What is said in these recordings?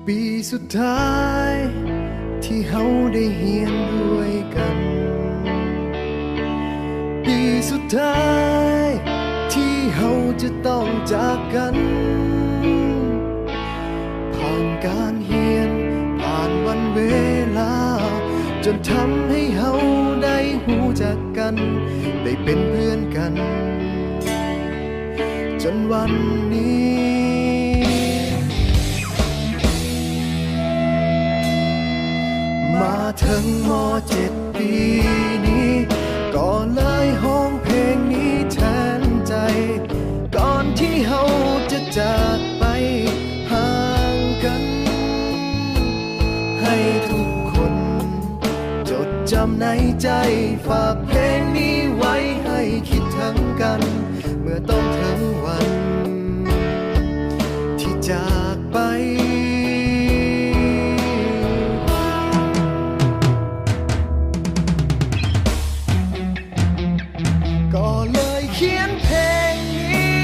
ปีสุดท้ายที่เฮาได้เฮียนด้วยกันปีสุดท้ายที่เฮาจะต้องจากกันผ่านการเฮียนผ่านวันเวลาจนทำให้เฮาได้หูจักกันได้เป็นเพื่อนกันจนวันนี้มาถึงม.7 ปีนี้ก็เลยห้องเพลงนี้แทนใจก่อนที่เฮาจะจากไปห่างกันให้ทุกคนจดจำในใจฝากเพลงนี้ไว้ให้คิดถึงกันเมื่อต้องถึงวันที่จากไปก็เลยเขียนเพลงนี้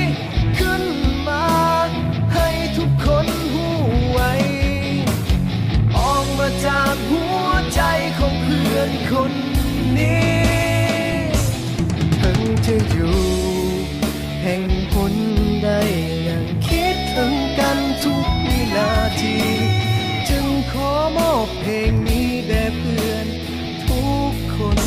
ขึ้นมาให้ทุกคนหูไว้ออกมาจากหัวใจของเพื่อนคนนี้ถึงจะอยู่แห่งหนใดยังคิดถึงกันทุกวินาทีจึงขอมอบเพลงนี้แด่เพื่อนทุกคน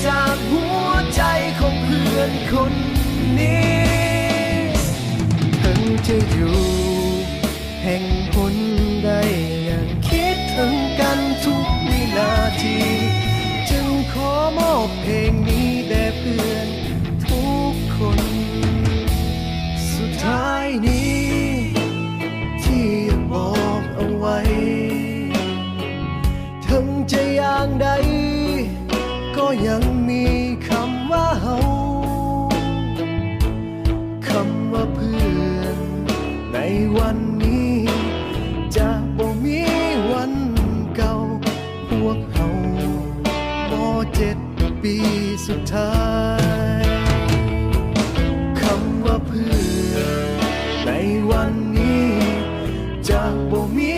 จากหัวใจของเพื่อนคนนี้ถึงจะอยู่แห่งหนใดยังคิดถึงกันทุกวินาทีจึงขอมอบเพลงนี้แด่เพื่อนทุกคนสุดท้ายนี้ที่อยากบอกเอาไว้ถึงจะอย่างใดก็ยังมีคำว่าเฮาคำว่าเพื่อนในวันนี้จะบ่มีวันเก่าพวกเฮาม.7 ปีสุดท้ายคำว่าเพื่อนในวันนี้จะบ่มี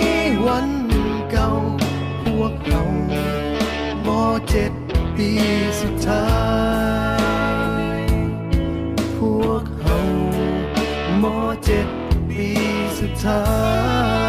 วันเก่าพวกเฮาม.7 ปีสุดท้ายพวกเฮาม.7 ปีสุดท้าย